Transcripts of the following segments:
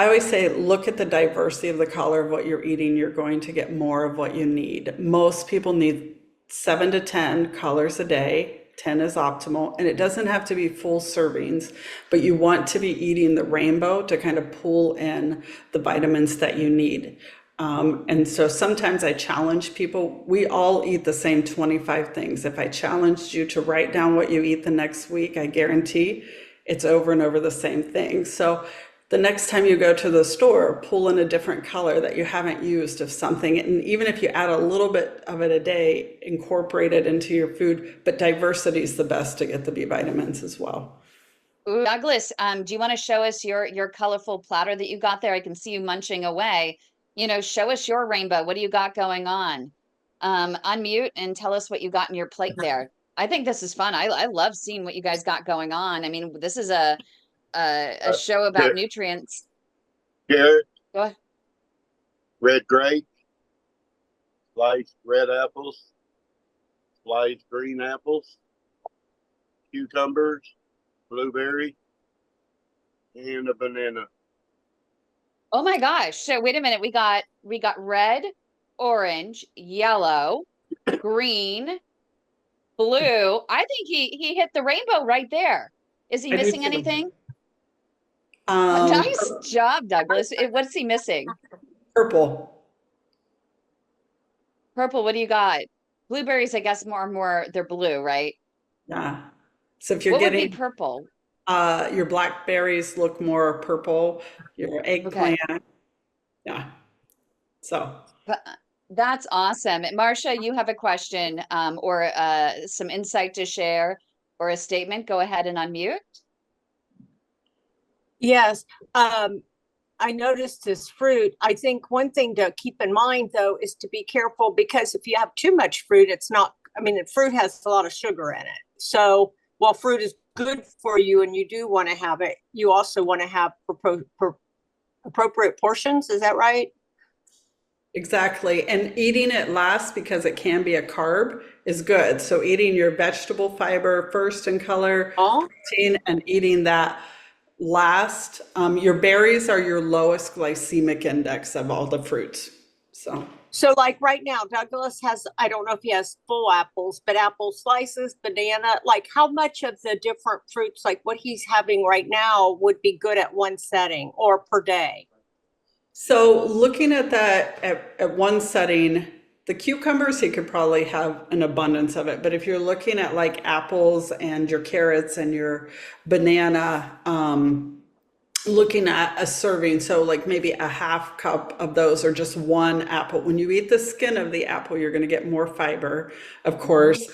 I always say, look at the diversity of the color of what you're eating. You're going to get more of what you need. Most people need 7 to 10 colors a day. 10 is optimal, and it doesn't have to be full servings, but you want to be eating the rainbow to kind of pull in the vitamins that you need. And so sometimes I challenge people. We all eat the same 25 things. If I challenged you to write down what you eat the next week, I guarantee it's over and over the same thing. So the next time you go to the store, pull in a different color that you haven't used of something. And even if you add a little bit of it a day, incorporate it into your food. But diversity is the best to get the B vitamins as well. Ooh, Douglas, do you want to show us your colorful platter that you got there? I can see you munching away. Show us your rainbow. What do you got going on? Unmute and tell us what you got in your plate there. I think this is fun. I love seeing what you guys got going on. I mean, this is a show about nutrients. Carrot, Go ahead. red grape, sliced red apples, sliced green apples, cucumbers, blueberry, and a banana. Oh my gosh. So wait a minute. We got red, orange, yellow, green, blue. I think he hit the rainbow right there. Is he missing anything? Nice job, Douglas. What's he missing? Purple. Purple, what do you got? Blueberries, I guess more they're blue, right? Yeah. So if you're What would getting be purple? your blackberries look more purple, your eggplant. Okay. Yeah. So That's awesome. Marcia, you have a question or some insight to share or a statement. Go ahead and unmute. Yes. I noticed this fruit. I think one thing to keep in mind, though, is to be careful because if you have too much fruit, it's not, I mean, the fruit has a lot of sugar in it. So while fruit is good for you and you do want to have it, you also want to have appropriate portions. Is that right? exactly. And eating it last because it can be a carb is good. So eating your vegetable fiber first in color, protein, and eating that last. Your berries are your lowest glycemic index of all the fruits. So like right now, Douglas has, I don't know if he has full apples, but apple slices, banana, like how much of the different fruits, like what he's having right now would be good at one setting or per day? So looking at that at one setting, the cucumbers, you could probably have an abundance of it. But if you're looking at like apples and your carrots and your banana, looking at a serving, so like maybe a half cup of those or just one apple. When you eat the skin of the apple, you're going to get more fiber, of course.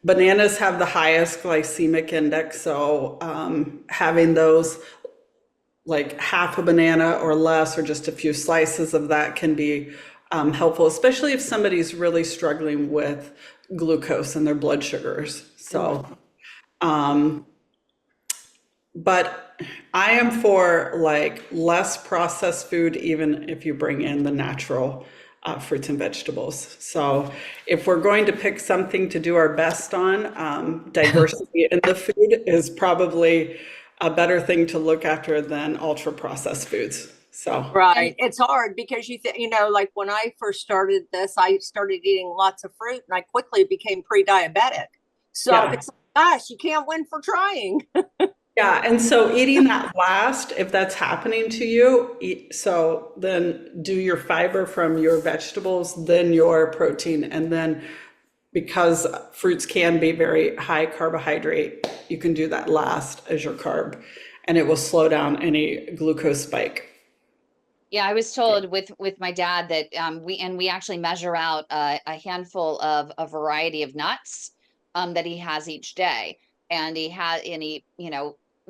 Bananas have the highest glycemic index, so having those like half a banana or less or just a few slices of that can be helpful, especially if somebody's really struggling with glucose in their blood sugars. So but I am for like less processed food, even if you bring in the natural fruits and vegetables. So if we're going to pick something to do our best on, diversity in the food is probably a better thing to look after than ultra processed foods. So right, it's hard because you know, like when I first started this, I started eating lots of fruit and I quickly became pre-diabetic. So yeah. it's gosh, you can't win for trying. Yeah, and so eating that last, if that's happening to you, so then do your fiber from your vegetables, then your protein, and then because fruits can be very high carbohydrate, you can do that last as your carb, and it will slow down any glucose spike. Yeah, I was told with my dad that we actually measure out a handful of a variety of nuts that he has each day, and he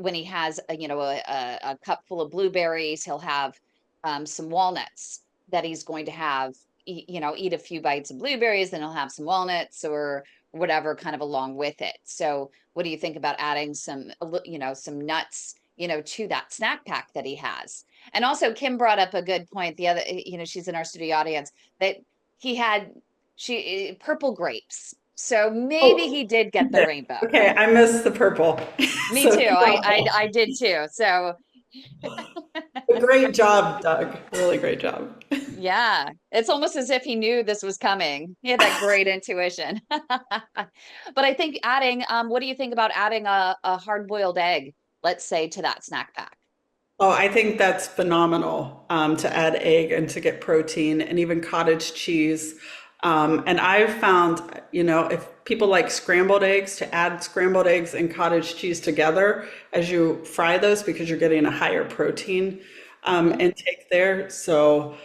when he has a cup full of blueberries, he'll have some walnuts that he's going to have eat a few bites of blueberries, then he'll have some walnuts or whatever kind of along with it. So what do you think about adding some some nuts to that snack pack that he has? And also Kim brought up a good point. The other, she's in our studio audience, that he had purple grapes. So maybe he did get the rainbow. Okay, I missed the purple. Me too. I did too. So Great job, Doug. Really great job. Yeah, it's almost as if he knew this was coming. He had that great intuition. But I think adding, what do you think about adding a hard-boiled egg, let's say, to that snack pack? Oh, I think that's phenomenal, to add egg and to get protein and even cottage cheese. And I've found, if people like scrambled eggs, to add scrambled eggs and cottage cheese together as you fry those because you're getting a higher protein Hmm. intake there. So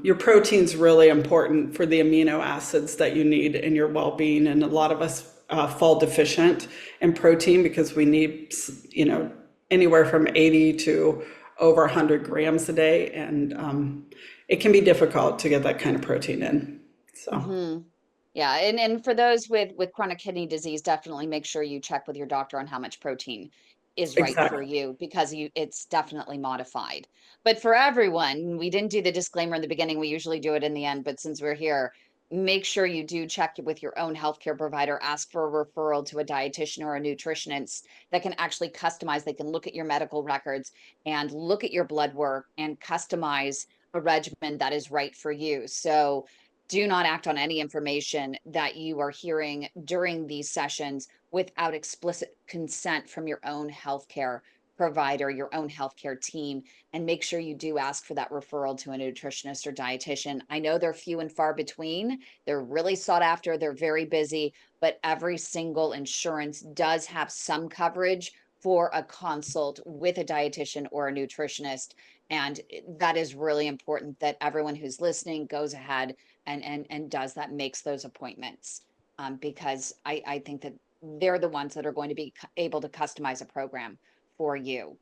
your protein's really important for the amino acids that you need in your well-being. And a lot of us fall deficient in protein because we need, anywhere from 80 to over 100 grams a day. And it can be difficult to get that kind of protein in. So, Hmm. Yeah, and for those with chronic kidney disease, definitely make sure you check with your doctor on how much protein is right for exactly. you because it's definitely modified. But for everyone, we didn't do the disclaimer in the beginning. We usually do it in the end, but since we're here, make sure you do check with your own healthcare provider, ask for a referral to a dietitian or a nutritionist that can actually customize. They can look at your medical records and look at your blood work and customize a regimen that is right for you. So do not act on any information that you are hearing during these sessions without explicit consent from your own healthcare provider, your own healthcare team, and make sure you do ask for that referral to a nutritionist or dietitian. I know they're few and far between. They're really sought after, they're very busy, but every single insurance does have some coverage for a consult with a dietitian or a nutritionist. And that is really important that everyone who's listening goes ahead and does that, makes those appointments, because I think that they're the ones that are going to be able to customize a program for you.